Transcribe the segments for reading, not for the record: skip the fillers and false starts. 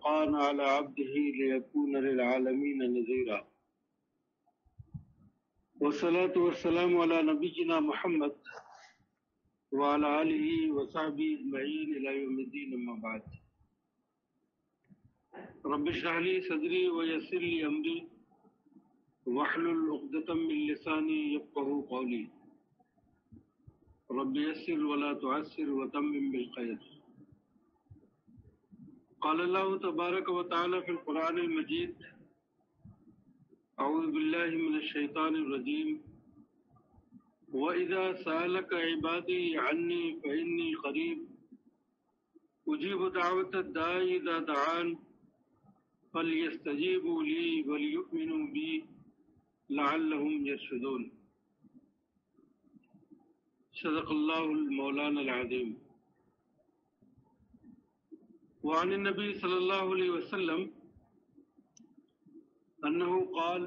فرقان على عبده ليكون للعالمين نذيرا والصلاة والسلام على نبينا محمد وعلى آله وصحبه أجمعين إلى يوم الدين أما بعد رب اشرح لي صدري ويسر لي أمري واحلل عقدة من لساني يفقهوا قولي رب يسر ولا تعسر وتمم بالخير. قال الله تبارك وتعالى في القرآن المجيد: أعوذ بالله من الشيطان الرجيم وإذا سألك عبادي عني فإني قريب أجيب دعوة الداعي إذا دعان فليستجيبوا لي وليؤمنوا بي لعلهم يرشدون. صدق الله المولانا العظيم. وعن النبي صلى الله عليه وسلم أنه قال: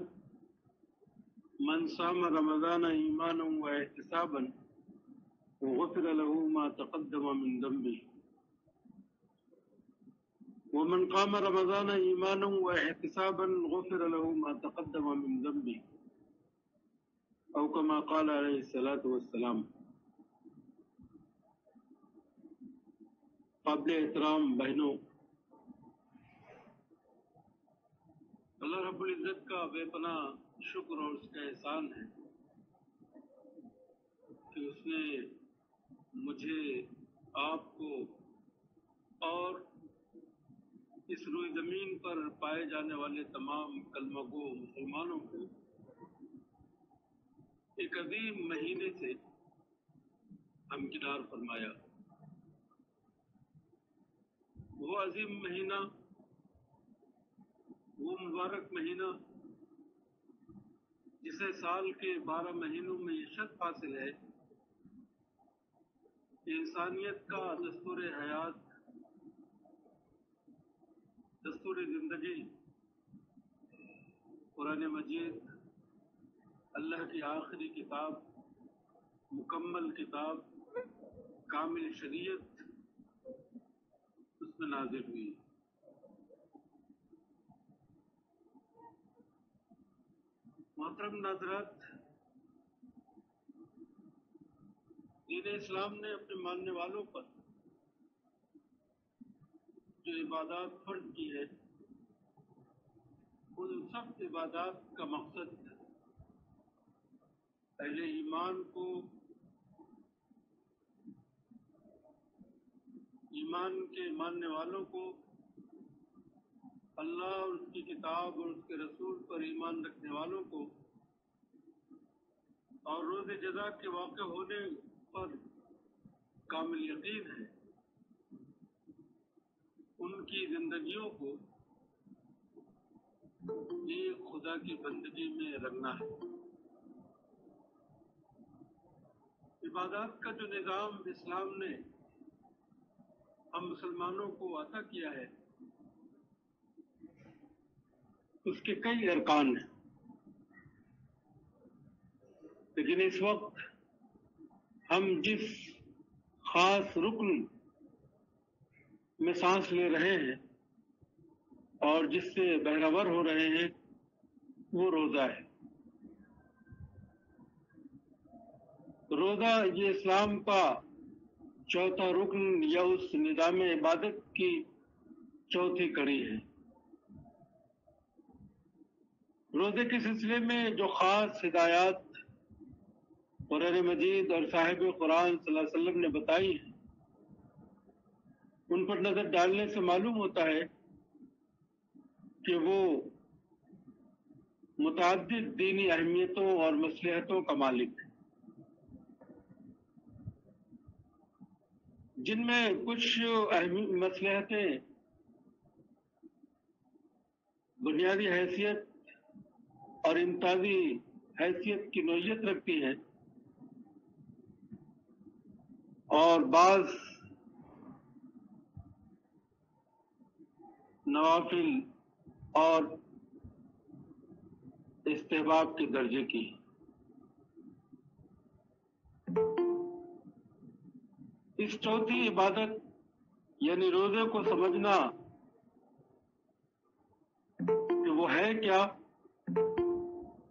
من صام رمضان إيمانا واحتسابا غفر له ما تقدم من ذنبه ومن قام رمضان إيمانا واحتسابا غفر له ما تقدم من ذنبه أو كما قال عليه الصلاة والسلام. قابل احترام بہنوں، اللہ رب العزت کا بے پناہ شکر اور اس کا احسان ہے کہ اس نے مجھے، آپ کو اور اس روئی زمین پر پائے جانے والے تمام کلمہ گو مسلمانوں کو ایک عظیم مہینے سے ہمکنار فرمایا. وہ عظیم مہینہ، وہ مبارک مہینہ جسے سال کے 12 مہینوں میں یہ شرف حاصل ہے کہ انسانیت کا دستور حیات، دستور زندگی قرآن مجید، اللہ کی آخری کتاب، مکمل کتاب، کامل شریعت اس میں نازل ہوئی. محترم ناظرات، دین اسلام نے اپنے ماننے والوں پر جو عبادات فرض کی ہے، ان سب عبادات کا مقصد اہل ایمان کو، ایمان کے ماننے والوں کو اللہ اور اس کی کتاب اور اس کے رسول پر ایمان رکھنے والوں کو اور روز جزا کے واقع ہونے پر کامل یقین ہے، ان کی زندگیوں کو ایک خدا کی بندگی میں رکھنا ہے. عبادات کا جو نظام اسلام نے ہم مسلمانوں کو عطا کیا ہے، اس کے کئی ارکان ہیں، لیکن اس وقت ہم جس خاص رکن میں سانس لے رہے ہیں اور جس سے بہرور ہو رہے ہیں وہ روزہ ہے. روزہ یہ اسلام کا چوتھا رکن یا اس نظام عبادت کی چوتھی کڑی ہے. روزے کے سلسلے میں جو خاص ہدایات قرآن مجید اور صاحب قرآن صلی اللہ علیہ وسلم نے بتائی ہیں، ان پر نظر ڈالنے سے معلوم ہوتا ہے کہ وہ متعدد دینی اہمیتوں اور مصلحتوں کا مالک ہے، جن میں کچھ مصلحتیں بنیادی حیثیت اور امتیازی حیثیت کی نوعیت رکھتی ہیں، اور بعض نوافل اور استحباب کے درجے کی. اس چوتھی عبادت یعنی روزے کو سمجھنا ہے کیا,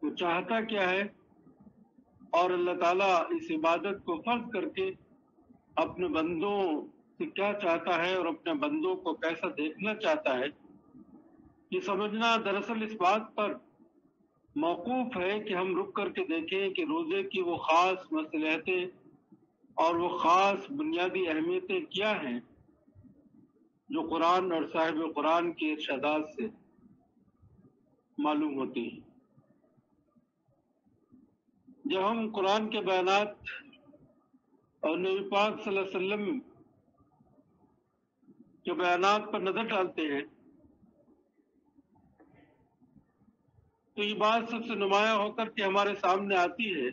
وہ چاہتا کیا ہے, اور اللہ تعالیٰ اس عبادت کو فرض کر کے اپنے بندوں سے کیا چاہتا ہے اور اپنے بندوں کو کیسا دیکھنا چاہتا ہے, یہ سمجھنا دراصل اس بات پر موقوف ہے کہ ہم رک کر کے دیکھیں کہ روزے کی وہ خاص مصلحتیں اور وہ خاص بنیادی اہمیتیں کیا ہیں جو قرآن اور صاحب قرآن کے ارشادات سے معلوم ہوتی ہیں. جب ہم قرآن کے بیانات اور نبی پاک صلی اللہ علیہ وسلم کے بیانات پر نظر ڈالتے ہیں تو یہ بات سب سے نمایاں ہو کر کے ہمارے سامنے آتی ہے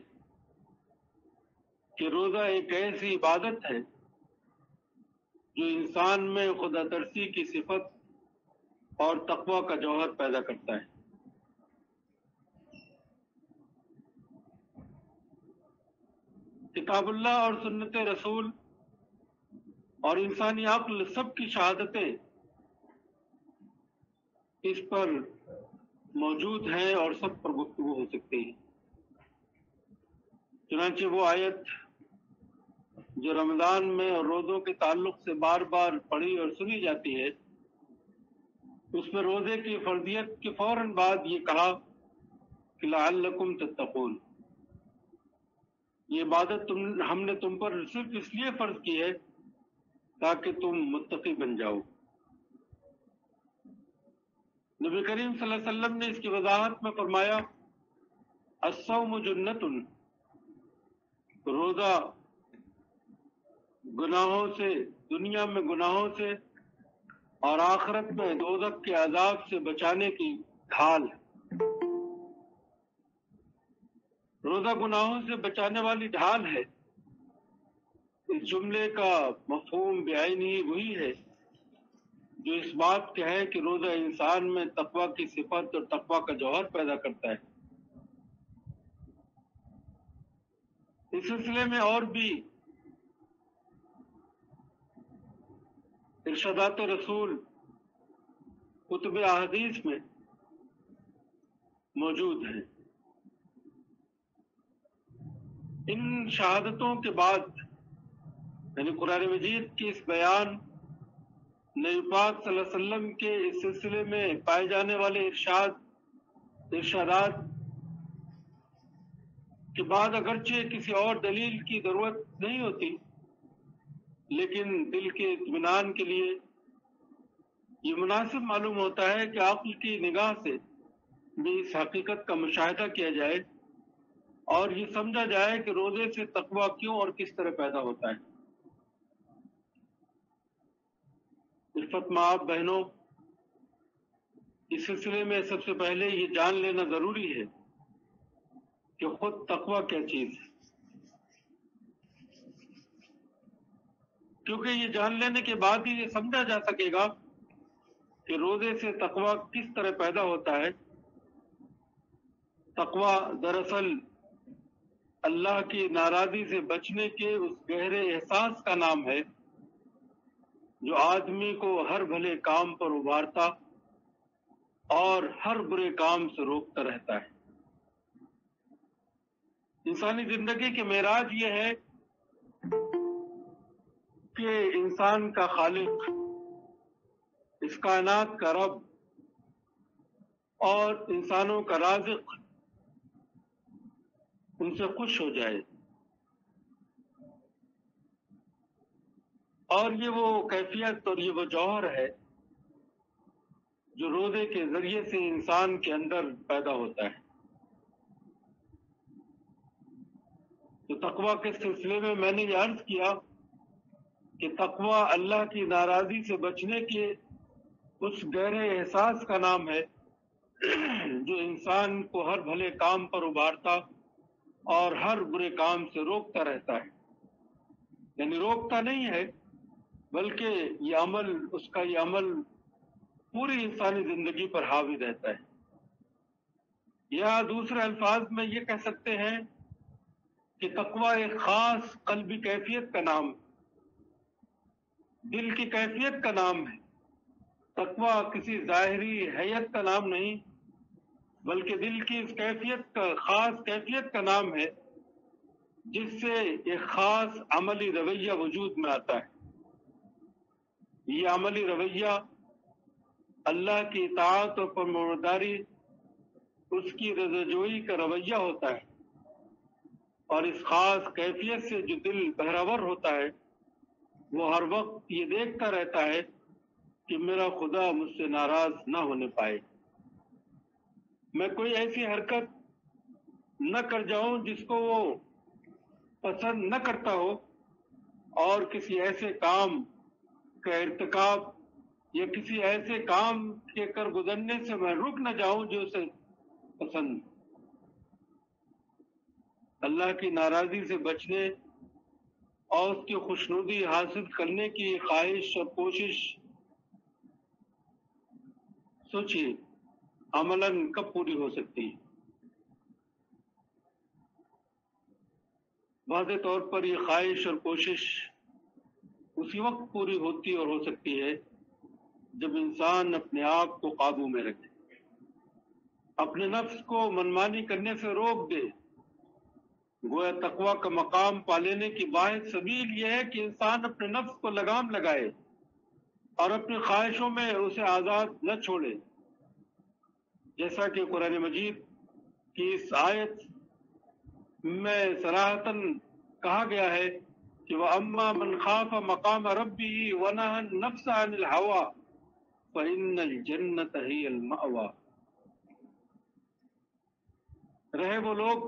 کہ روزہ ایک ایسی عبادت ہے جو انسان میں خدا ترسی کی صفت اور تقوی کا جوہر پیدا کرتا ہے. کتاب اللہ اور سنت رسول اور انسانی عقل سب کی شہادتیں اس پر موجود ہیں اور سب پر گفتگو ہو سکتی ہے. چنانچہ وہ آیت جو رمضان میں اور روزوں کے تعلق سے بار بار پڑھی اور سنی جاتی ہے, اس میں روزے کی فرضیت کے فوراً بعد یہ کہا کہ لعلکم تتقون, یہ عبادت ہم نے تم پر صرف اس لیے فرض کی ہے تاکہ تم متقی بن جاؤ. نبی کریم صلی اللہ علیہ وسلم نے اس کی وضاحت میں فرمایا الصوم جنۃ, روزہ گناہوں سے, دنیا میں گناہوں سے اور آخرت میں دوزخ کے عذاب سے بچانے کی ڈھال. روزہ گناہوں سے بچانے والی ڈھال ہے. اس جملے کا مفہوم بعین ہی وہی ہے جو اس بات کا ہے کہ روزہ انسان میں تقوی کی صفت اور تقوی کا جوہر پیدا کرتا ہے. اس سلسلے میں اور بھی ارشادات رسول کتب احادیث میں موجود ہیں. ان شہادتوں کے بعد یعنی قرآن مجید کی اس بیان, نبی پاک صلی اللہ علیہ وسلم کے اس سلسلے میں پائے جانے والے ارشادات کے بعد اگرچہ کسی اور دلیل کی ضرورت نہیں ہوتی, لیکن دل کے اطمینان کے لیے یہ مناسب معلوم ہوتا ہے کہ عقل کی نگاہ سے بھی اس حقیقت کا مشاہدہ کیا جائے اور یہ سمجھا جائے کہ روزے سے تقوی کیوں اور کس طرح پیدا ہوتا ہے. عزت مآب بہنوں, اس سلسلے میں سب سے پہلے یہ جان لینا ضروری ہے کہ خود تقوی کیا چیز ہے, کیونکہ یہ جان لینے کے بعد ہی یہ سمجھا جا سکے گا کہ روزے سے تقوی کس طرح پیدا ہوتا ہے. تقوی دراصل اللہ کی ناراضی سے بچنے کے اس گہرے احساس کا نام ہے جو آدمی کو ہر بھلے کام پر ابھارتا اور ہر برے کام سے روکتا رہتا ہے. انسانی زندگی کے معراج یہ ہے کہ انسان کا خالق, اس کائنات کا رب اور انسانوں کا رازق ان سے خوش ہو جائے. اور یہ وہ کیفیت اور یہ وہ جوہر ہے جو روزے کے ذریعے سے انسان کے اندر پیدا ہوتا ہے. تو تقوی کے سلسلے میں نے یہ عرض کیا کہ تقوی اللہ کی ناراضی سے بچنے کے اس گہرے احساس کا نام ہے جو انسان کو ہر بھلے کام پر ابھارتا اور ہر برے کام سے روکتا رہتا ہے. یعنی روکتا نہیں ہے بلکہ یہ عمل پوری انسانی زندگی پر حاوی رہتا ہے. یا دوسرے الفاظ میں یہ کہہ سکتے ہیں کہ تقوی ایک خاص قلبی کیفیت کا نام, دل کی کیفیت کا نام ہے. تقوی کسی ظاہری حیت کا نام نہیں بلکہ دل کی اس کیفیت کا خاص کیفیت کا نام ہے جس سے ایک خاص عملی رویہ وجود میں آتا ہے۔ یہ عملی رویہ اللہ کی اطاعت اور فرمانبرداری، اس کی رضاجوئی کا رویہ ہوتا ہے، اور اس خاص کیفیت سے جو دل بہرور ہوتا ہے وہ ہر وقت یہ دیکھتا رہتا ہے کہ میرا خدا مجھ سے ناراض نہ ہونے پائے، میں کوئی ایسی حرکت نہ کر جاؤں جس کو وہ پسند نہ کرتا ہو، اور کسی ایسے کام کا ارتکاب یا کسی ایسے کام کے کر گزرنے سے میں رک نہ جاؤں جو اسے پسند۔ اللہ کی ناراضی سے بچنے اور اس کی خوشنودی حاصل کرنے کی خواہش اور کوشش سوچیے عملاً کب پوری ہو سکتی ہے؟ واضح طور پر یہ خواہش اور کوشش اسی وقت پوری ہوتی اور ہو سکتی ہے جب انسان اپنے آپ کو قابو میں رکھے، اپنے نفس کو منمانی کرنے سے روک دے۔ گویا تقویٰ کا مقام پا لینے کی واحد سبیل یہ ہے کہ انسان اپنے نفس کو لگام لگائے اور اپنی خواہشوں میں اسے آزاد نہ چھوڑے، جیسا کہ قرآن مجید کی اس آیت میں صراحتاً کہا گیا ہے کہ وَأَمَّا مَنْ خَافَ مَقَامَ رَبِّهِ وَنَهَى النَّفْسَ عَنِ الْهَوَىٰ فَإِنَّ الْجَنَّةَ هِيَ الْمَأْوَىٰ۔ رہے وہ لوگ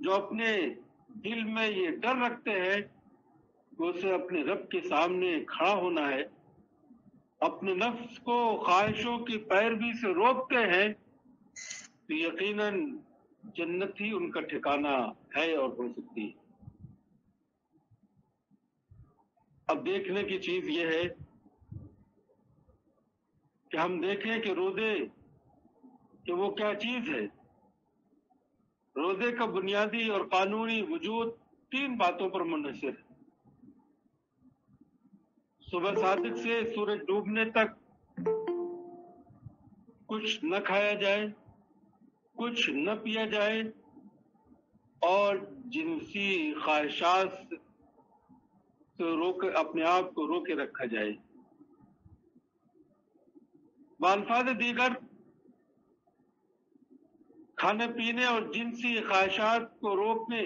جو اپنے دل میں یہ ڈر رکھتے ہیں کہ اسے اپنے رب کے سامنے کھڑا ہونا ہے، اپنے نفس کو خواہشوں کی پیروی سے روکتے ہیں، تو یقیناً جنت ہی ان کا ٹھکانہ ہے اور ہو سکتی ہے۔ اب دیکھنے کی چیز یہ ہے کہ ہم دیکھیں کہ روزے کہ وہ کیا چیز ہے۔ روزے کا بنیادی اور قانونی وجود تین باتوں پر منحصر ہے۔ صبح صادق سے سورج ڈوبنے تک کچھ نہ کھایا جائے، کچھ نہ پیا جائے، اور جنسی خواہشات سے اپنے آپ کو روکے رکھا جائے۔ بالفاظ دیگر کھانے پینے اور جنسی خواہشات کو روکنے،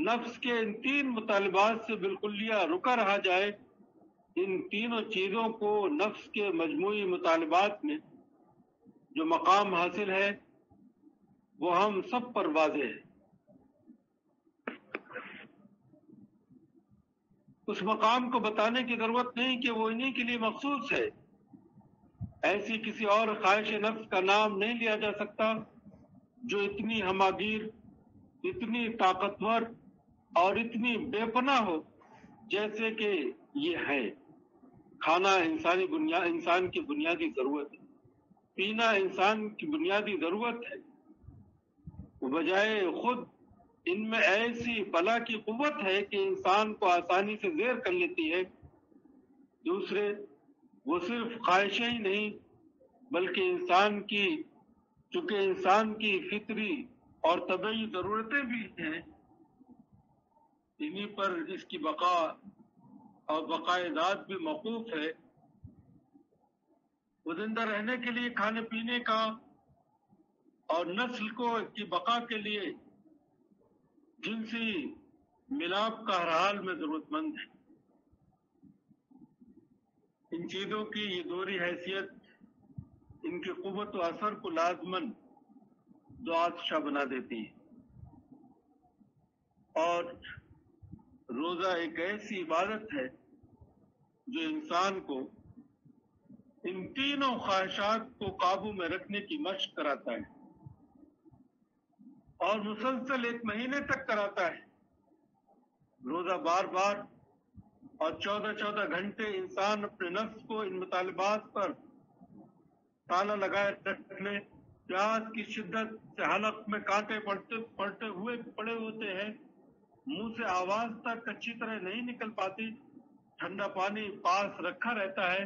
نفس کے ان تین مطالبات سے بالکلیہ رکا رہا جائے، ان تینوں چیزوں کو نفس کے مجموعی مطالبات میں جو مقام حاصل ہے وہ ہم سب پر واضح ہے۔ اس مقام کو بتانے کی ضرورت نہیں کہ وہ انہی کے لیے مخصوص ہے۔ ایسی کسی اور خواہش نفس کا نام نہیں لیا جا سکتا جو اتنی ہماگیر، اتنی طاقتور اور اتنی بے پناہ ہو جیسے کہ یہ ہے۔ کھانا انسان کی بنیادی ضرورت ہے، پینا انسان کی بنیادی ضرورت ہے، بجائے خود ان میں ایسی بلا کی قوت ہے کہ انسان کو آسانی سے زیر کر لیتی ہے۔ دوسرے، وہ صرف خواہشیں ہی نہیں بلکہ چونکہ انسان کی فطری اور طبعی ضرورتیں بھی ہیں، انہی پر اس کی بقا اور بقائے ذات بھی موقوف ہے۔ وہ زندہ رہنے کے لیے کھانے پینے کا اور نسل کی بقا کے لیے جنسی ملاپ کا ہر حال میں ضرورت مند ہے۔ ان چیزوں کی یہ دوہری حیثیت ان کی قوت و اثر کو لازماً دو آتشہ بنا دیتی ہے، اور روزہ ایک ایسی عبادت ہے جو انسان کو ان تینوں خواہشات کو قابو میں رکھنے کی مشق کراتا ہے، اور مسلسل 1 مہینے تک کراتا ہے۔ روزہ بار بار اور 14 گھنٹے انسان اپنے نفس کو ان مطالبات پر تالا لگائے رکھنے، پیاس کی شدت سے حلق میں کانٹے پڑے ہوتے ہیں، منہ سے آواز تک اچھی طرح نہیں نکل پاتی، ٹھنڈا پانی پاس رکھا رہتا ہے،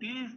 30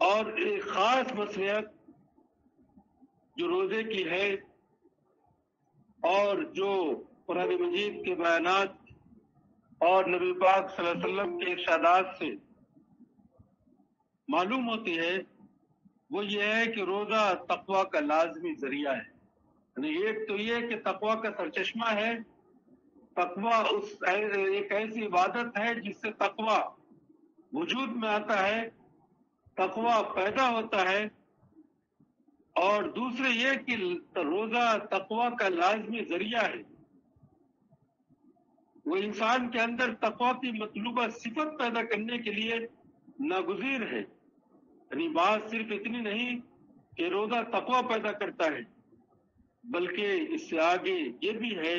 اور ایک خاص مصلحت جو روزے کی ہے اور جو قرآن مجید کے بیانات اور نبی پاک صلی اللہ علیہ وسلم کے ارشادات سے معلوم ہوتی ہے، وہ یہ ہے کہ روزہ تقویٰ کا لازمی ذریعہ ہے. یعنی ایک تو یہ کہ تقویٰ کا سرچشمہ ہے. تقویٰ ایک ایسی عبادت ہے جس سے تقویٰ وجود میں آتا ہے، تقویٰ پیدا ہوتا ہے. اور دوسرے یہ کہ روزہ تقویٰ کا لازمی ذریعہ ہے. وہ انسان کے اندر تقویٰ کی مطلوبہ صفت پیدا کرنے کے لیے ناگزیر ہے. یعنی بات صرف اتنی نہیں کہ روزہ تقویٰ پیدا کرتا ہے، بلکہ اس سے آگے یہ بھی ہے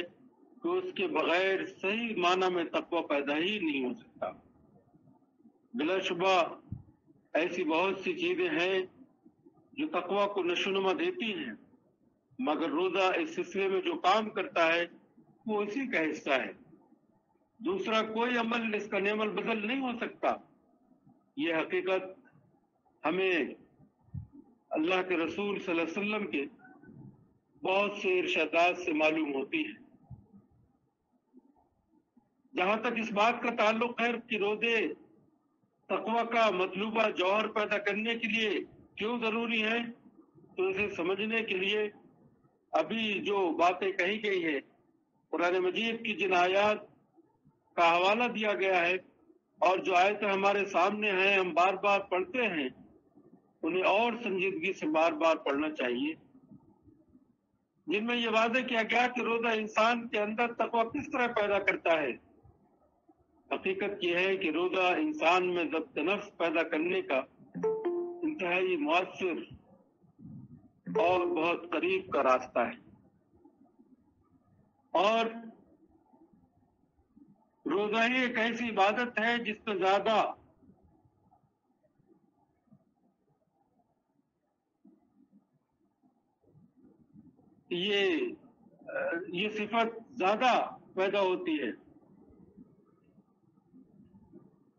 کہ اس کے بغیر صحیح معنی میں تقویٰ پیدا ہی نہیں ہو سکتا. بلا شبہ ایسی بہت سی چیزیں ہیں جو تقویٰ کو نشوونما دیتی ہیں، مگر روزہ اس سلسلے میں جو کام کرتا ہے وہ اسی کا حصہ ہے. دوسرا کوئی عمل اس کا نعم البدل نہیں ہو سکتا. یہ حقیقت ہمیں اللہ کے رسول صلی اللہ علیہ وسلم کے بہت سے ارشادات سے معلوم ہوتی ہے. جہاں تک اس بات کا تعلق ہے کہ روزے تقویٰ کا مطلوبہ جوہر پیدا کرنے کے لیے کیوں ضروری ہے، تو اسے سمجھنے کے لیے ابھی جو باتیں کہی گئی ہیں، قرآن مجید کی جن آیات کا حوالہ دیا گیا ہے اور جو آیتیں ہمارے سامنے ہیں، ہم بار بار پڑھتے ہیں، انہیں اور سنجیدگی سے بار بار پڑھنا چاہیے، جن میں یہ واضح کیا گیا کہ روزہ انسان کے اندر تقویٰ کس طرح پیدا کرتا ہے. حقیقت یہ ہے کہ روزہ انسان میں ضبط نفس پیدا کرنے کا انتہائی مؤثر اور بہت قریب کا راستہ ہے. اور روزہ ہی ایک ایسی عبادت ہے جس میں زیادہ یہ صفت زیادہ پیدا ہوتی ہے.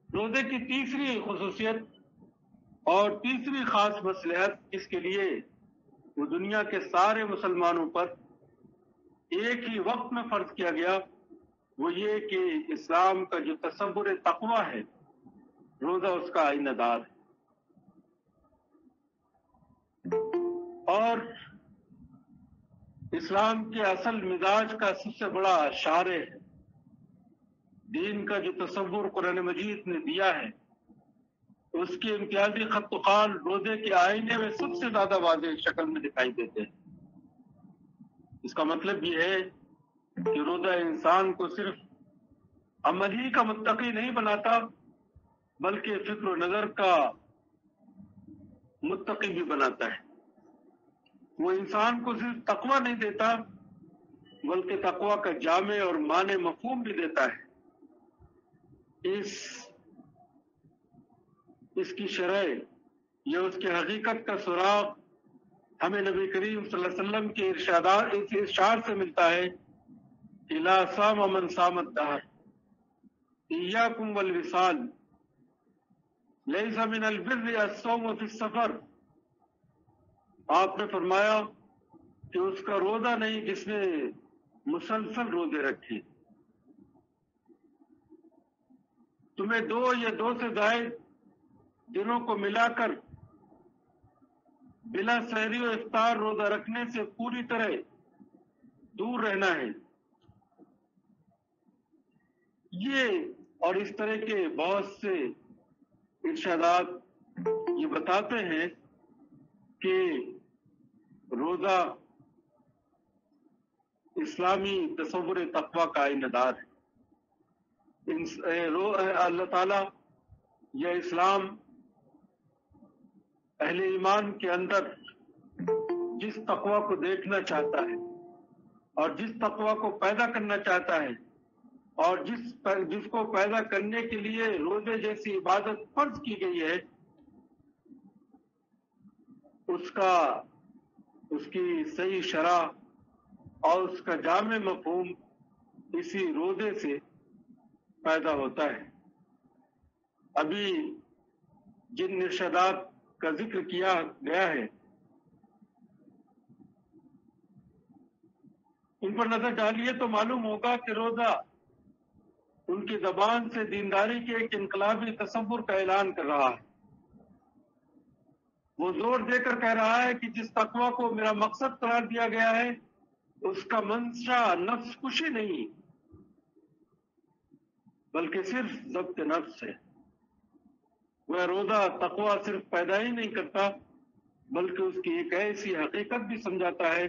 روزے کی تیسری خصوصیت اور تیسری خاص مصلحت جس کے لیے وہ دنیا کے سارے مسلمانوں پر ایک ہی وقت میں فرض کیا گیا، وہ یہ کہ اسلام کا جو تصور تقویٰ ہے، روزہ اس کا آئینہ دار ہے. اور اسلام کے اصل مزاج کا سب سے بڑا اشارے ہے. دین کا جو تصور قرآن مجید نے دیا ہے، اس کے امتیازی خط و خال روزے کے آئینے میں سب سے زیادہ واضح شکل میں دکھائی دیتے ہیں. اس کا مطلب یہ ہے کہ روزہ انسان کو صرف عمل ہی کا متقی نہیں بناتا، بلکہ فکر و نظر کا متقی بھی بناتا ہے. وہ انسان کو صرف تقویٰ نہیں دیتا، بلکہ تقویٰ کا جامع اور معنی مفہوم بھی دیتا ہے. اس کی شرح یا اس کی حقیقت کا سراغ ہمیں نبی کریم صلی اللہ علیہ وسلم کے ارشاد سے ملتا ہے. الا صام من صام الدہر ایاکم والوصال لیس من البر الصوم فی السفر. آپ نے فرمایا کہ اس کا روزہ نہیں جس نے مسلسل روزے رکھے. تمہیں دو یا دو سے زائد دنوں کو ملا کر بلا سحری و افطار روزہ رکھنے سے پوری طرح دور رہنا ہے. یہ اور اس طرح کے بہت سے ارشادات یہ بتاتے ہیں کہ روزہ اسلامی تصور تقویٰ کا آئینہ دار ہے. اللہ تعالیٰ یا اسلام اہل ایمان کے اندر جس تقویٰ کو دیکھنا چاہتا ہے اور جس تقویٰ کو پیدا کرنا چاہتا ہے اور جس کو پیدا کرنے کے لیے روزے جیسی عبادت فرض کی گئی ہے، اس کی صحیح شرح اور اس کا جامع مفہوم اسی روزے سے پیدا ہوتا ہے. ابھی جن ارشادات کا ذکر کیا گیا ہے، ان پر نظر ڈالیے تو معلوم ہوگا کہ روزہ ان کی زبان سے دینداری کے ایک انقلابی تصور کا اعلان کر رہا ہے۔ وہ زور دے کر کہہ رہا ہے کہ جس تقوی کو میرا مقصد قرار دیا گیا ہے اس کا منشا نفس کشی نہیں بلکہ صرف ضبط نفس ہے۔ وہ روزہ تقوی صرف پیدا ہی نہیں کرتا بلکہ اس کی ایک ایسی حقیقت بھی سمجھاتا ہے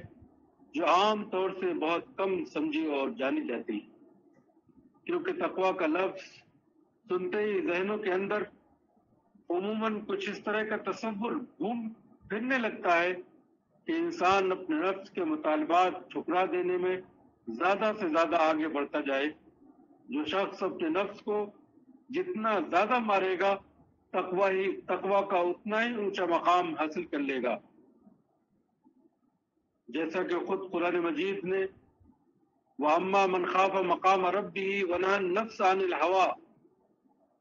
جو عام طور سے بہت کم سمجھی اور جانی جاتی ہے، کیونکہ تقوی کا لفظ سنتے ہی ذہنوں کے اندر عموماً کچھ اس طرح کا تصور گھوم پھرنے لگتا ہے کہ انسان اپنے نفس کے مطالبات ٹھکرا دینے میں زیادہ سے زیادہ آگے بڑھتا جائے۔ جو شخص اپنے نفس کو جتنا زیادہ مارے گا تقوی کا اتنا ہی اونچا مقام حاصل کر لے گا، جیسا کہ خود قرآن مجید نے وَأَمَّا مَنْ خَافَ مَقَامَ رَبِّهِ وَنَهَى النَّفْسَ عَنِ الْهَوَىٰ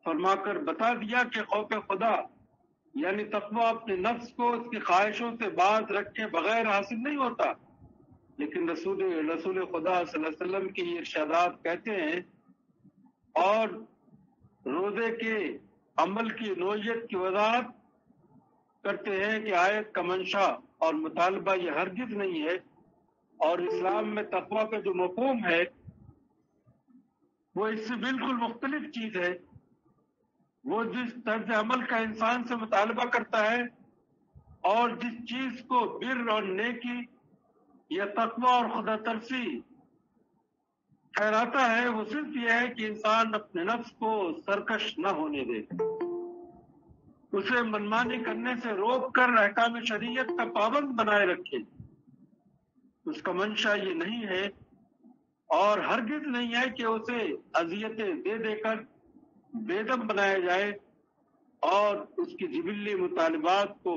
فرما کر بتا دیا کہ خوف خدا یعنی تقوی اپنے نفس کو اس کی خواہشوں سے باز رکھے بغیر حاصل نہیں ہوتا، لیکن رسول خدا صلی اللہ علیہ وسلم کی ارشادات کہتے ہیں اور روزے کے عمل کی نوعیت کی وضاحت کرتے ہیں کہ آیت کا منشا اور مطالبہ یہ ہرگز نہیں ہے، اور اسلام میں تقوی کا جو مفہوم ہے وہ اس سے بالکل مختلف چیز ہے۔ وہ جس طرز عمل کا انسان سے مطالبہ کرتا ہے اور جس چیز کو بر اور نیکی یا تقوی اور خدا ترسی ٹھہراتا ہے وہ صرف یہ ہے کہ انسان اپنے نفس کو سرکش نہ ہونے دے، اسے منمانی کرنے سے روک کر احکام شریعت کا پابند بنائے رکھے۔ اس کا منشا یہ نہیں ہے اور ہرگز نہیں ہے کہ اسے اذیتیں دے دے کر بے دم بنایا جائے اور اس کی جبلی مطالبات کو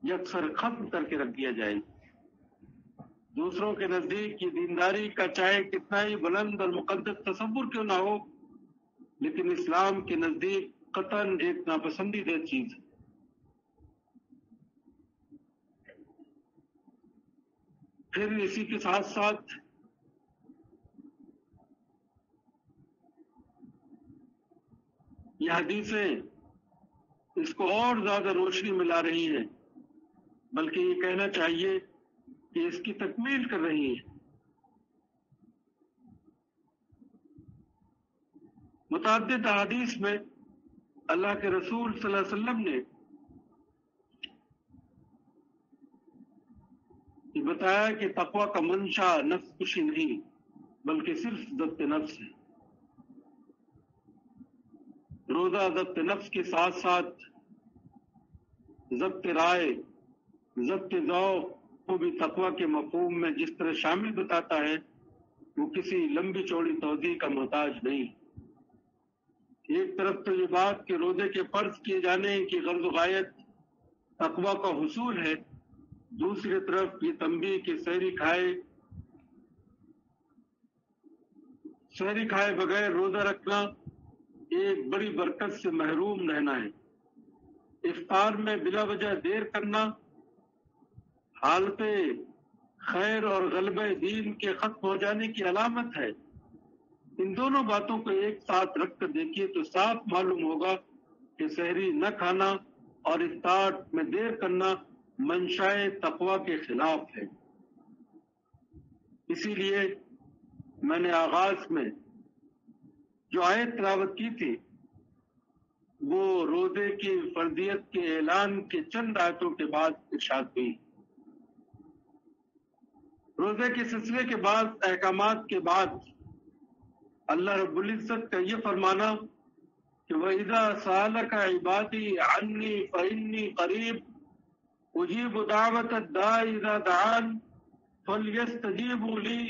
یکسر ختم کر کے رکھ دیا جائے۔ دوسروں کے نزدیک یہ دینداری کا چاہے کتنا ہی بلند اور مقدس تصور کیوں نہ ہو، لیکن اسلام کے نزدیک قطعاً ایک ناپسندیدہ چیز ہے۔ پھر اسی کے ساتھ ساتھ یہ حدیثیں اس کو اور زیادہ روشنی میں لا رہی ہیں، بلکہ یہ کہنا چاہیے کہ اس کی تکمیل کر رہی ہیں۔ متعدد احادیث میں اللہ کے رسول صلی اللہ علیہ وسلم نے یہ بتایا کہ تقوی کا منشا نفس کشی نہیں بلکہ صرف ضبط نفس ہے۔ روزہ ضبط نفس کے ساتھ ساتھ ضبط رائے، ضبط ذوق کو بھی تقوی کے مفہوم میں جس طرح شامل بتاتا ہے وہ کسی لمبی چوڑی توضیح کا محتاج نہیں۔ ایک طرف تو یہ بات کہ روزے کے فرض کیے جانے کی غرض و غایت تقوی کا حصول ہے، دوسری طرف یہ تنبیہ کہ سحری کھائے بغیر روزہ رکھنا ایک بڑی برکت سے محروم رہنا ہے۔ افطار میں بلا وجہ دیر کرنا حالت خیر اور غلبہ دین کے ختم ہو جانے کی علامت ہے۔ ان دونوں باتوں کو ایک ساتھ رکھ کر دیکھیے تو صاف معلوم ہوگا کہ سحری نہ کھانا اور افطار میں دیر کرنا منشائے تقوی کے خلاف ہے۔ اسی لیے میں نے آغاز میں جو آیت تلاوت کی تھی وہ روزے کی فرضیت کے اعلان کے چند آیتوں کے بعد ارشاد ہوئی۔ روزے کے سلسلے کے بعد احکامات کے بعد اللہ رب العزت کا یہ فرمانا کہ وَإِذَا سَأَلَكَ عِبَادِي عَنِّي فَإِنِّي قَرِيبٌ أُجِيبُ دَعْوَةَ الدَّاعِ إِذَا دَعَانِ فَلْيَسْتَجِيبُوا لِي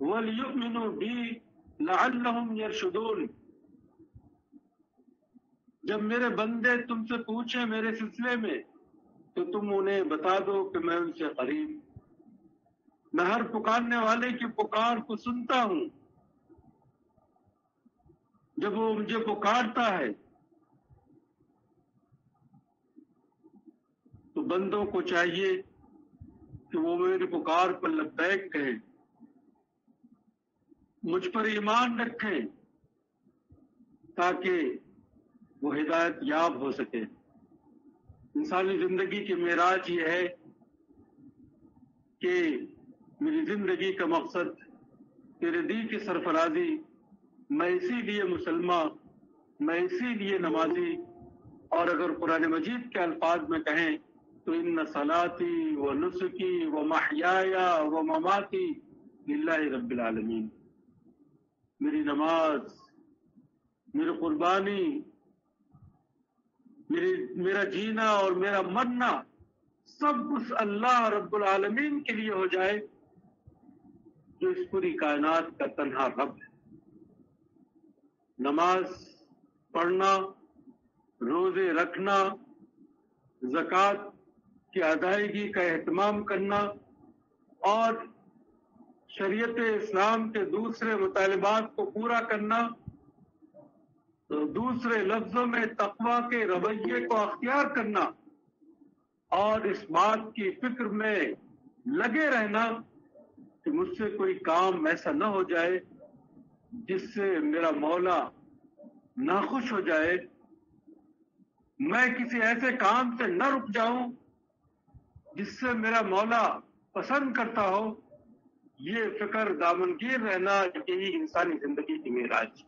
وَلْيُؤْمِنُوا بِي لَعَلَّهُمْ يَرْشُدُونَ۔ جب میرے بندے تم سے پوچھیں میرے سلسلے میں تو تم انہیں بتا دو کہ میں ان سے قریب، میں ہر پکارنے والے کی پکار کو سنتا ہوں، جب وہ مجھے پکارتا ہے بندوں کو چاہیے کہ وہ میری پکار پر لبیک کہیں، مجھ پر ایمان رکھیں تاکہ وہ ہدایت یاب ہو سکے۔ انسانی زندگی کی معراج یہ ہے کہ میری زندگی کا مقصد تیرے دین کی سرفرازی، میں اسی لیے مسلمان، میں اسی لیے نمازی، اور اگر قرآن مجید کے الفاظ میں کہیں تو ان صلاتی و نسکی و محیایا و مماتی للہ رب العالمین، میری نماز، میری قربانی، میرا جینا اور میرا مرنا سب اس اللہ رب العالمین کے لیے ہو جائے جو اس پوری کائنات کا تنہا رب ہے۔ نماز پڑھنا، روزے رکھنا، زکوٰۃ کی ادائیگی کا اہتمام کرنا اور شریعت اسلام کے دوسرے مطالبات کو پورا کرنا، تو دوسرے لفظوں میں تقویٰ کے رویے کو اختیار کرنا اور اس بات کی فکر میں لگے رہنا کہ مجھ سے کوئی کام ایسا نہ ہو جائے جس سے میرا مولا ناخوش ہو جائے، میں کسی ایسے کام سے نہ رک جاؤں جس سے میرا مولا پسند کرتا ہو، یہ فکر دامنگیر رہنا یہی انسانی زندگی کی معراج۔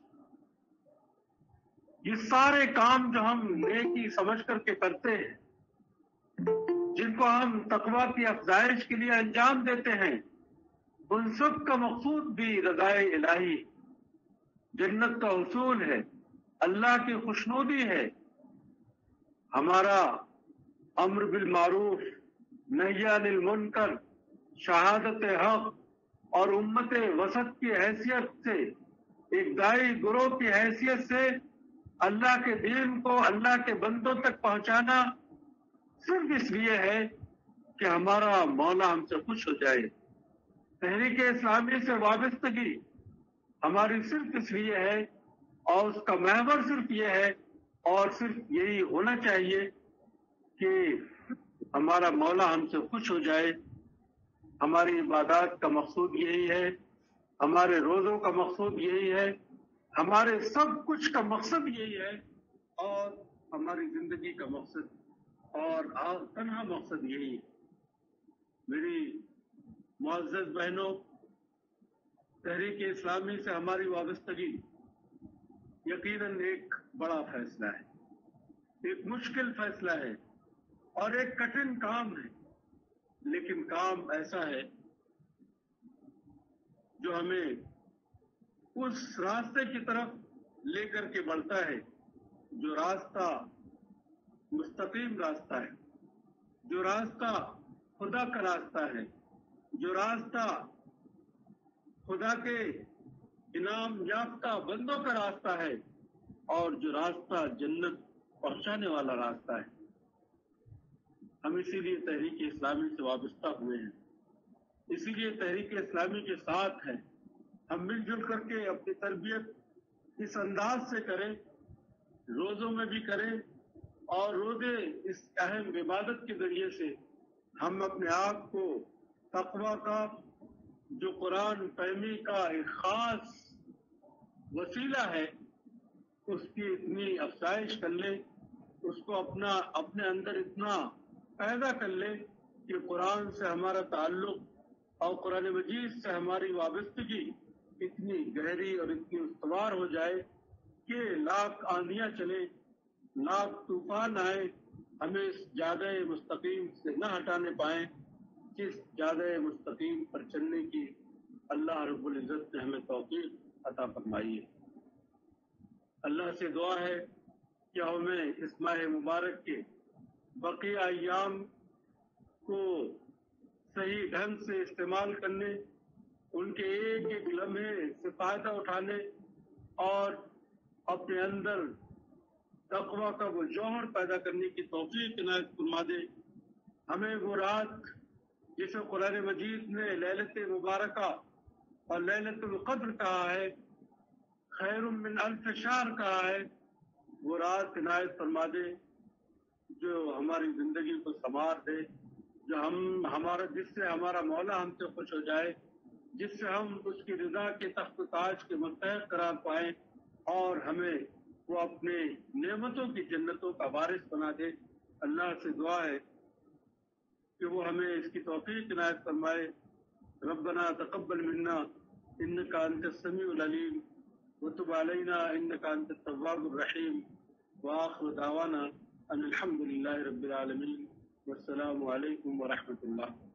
یہ سارے کام جو ہم نیکی سمجھ کر کے کرتے ہیں، جن کو ہم تقویٰ کی افزائش کے لیے انجام دیتے ہیں، ان سب کا مقصود بھی رضائے الہی، جنت کا حصول ہے، اللہ کی خوشنودی ہے۔ ہمارا امر بالمعروف، نہی عن المنکر، شہادت حق اور امت وسط کی حیثیت سے، ایک داعی گروہ کی حیثیت سے اللہ کے دین کو اللہ کے بندوں تک پہنچانا صرف اس لیے ہے کہ ہمارا مولا ہم سے خوش ہو جائے۔ تحریک اسلامی سے وابستگی ہماری صرف اس لیے ہے اور اس کا محور صرف یہ ہے اور صرف یہی ہونا چاہیے کہ ہمارا مولا ہم سے خوش ہو جائے۔ ہماری عبادات کا مقصود یہی ہے، ہمارے روزوں کا مقصود یہی ہے، ہمارے سب کچھ کا مقصد یہی ہے، اور ہماری زندگی کا مقصد اور تنہا مقصد یہی ہے۔ میری معزز بہنوں، تحریک اسلامی سے ہماری وابستگی یقیناً ایک بڑا فیصلہ ہے، ایک مشکل فیصلہ ہے اور ایک کٹھن کام ہے، لیکن کام ایسا ہے جو ہمیں اس راستے کی طرف لے کر کے بڑھتا ہے جو راستہ مستقیم راستہ ہے، جو راستہ خدا کا راستہ ہے، جو راستہ خدا کے انعام یافتہ بندوں کا راستہ ہے، اور جو راستہ جنت پہنچانے والا راستہ ہے۔ ہم اسی لیے تحریک اسلامی سے وابستہ ہوئے ہیں، اسی لیے تحریک اسلامی کے ساتھ ہیں۔ ہم مل جل کر کے اپنی تربیت اس انداز سے کریں، روزوں میں بھی کریں، اور روزے اس اہم عبادت کے ذریعے سے ہم اپنے آپ کو تقویٰ کا، جو قرآن فہمی کا ایک خاص وسیلہ ہے، اس کی اتنی افزائش کر لیں، اس کو اپنے اندر اتنا پیدا کر لیں کہ قرآن سے ہمارا تعلق اور قرآن مجید سے ہماری وابستگی اتنی گہری اور اتنی استوار ہو جائے کہ لاکھ آندیاں چلیں، لاکھ طوفان آئے، ہمیں اس جادہ مستقیم سے نہ ہٹانے پائیں، جس جادہ مستقیم پر چلنے کی اللہ رب العزت نے ہمیں توفیق عطا فرمائی ہے۔ اللہ سے دعا ہے کہ ہمیں اس ماہ مبارک کے بقیہ ایام کو صحیح ڈھنگ سے استعمال کرنے، ان کے ایک ایک لمحے سے فائدہ اٹھانے اور اپنے اندر تقویٰ کا وہ جوہر پیدا کرنے کی توفیق عنایت فرما دے۔ ہمیں وہ رات جسے قرآن مجید نے لیلۃ مبارکہ اور لیلۃ القدر کہا ہے، خیر من الف شہر کہا ہے، وہ رات عنایت فرما دے جو ہماری زندگی کو سنوار دے، جس سے ہمارا مولا ہم سے خوش ہو جائے، جس سے ہم اس کی رضا کے تخت و تاج کے مستحق قرار پائیں، اور ہمیں وہ اپنے نعمتوں کی جنتوں کا وارث بنا دے۔ اللہ سے دعا ہے کہ وہ ہمیں اس کی توفیق عنایت فرمائے۔ ربنا تقبل منا انك انت السميع العليم وتب علينا انك انت التواب الرحيم واخر دعوانا ان الحمد لله رب العالمين والسلام عليكم ورحمة الله۔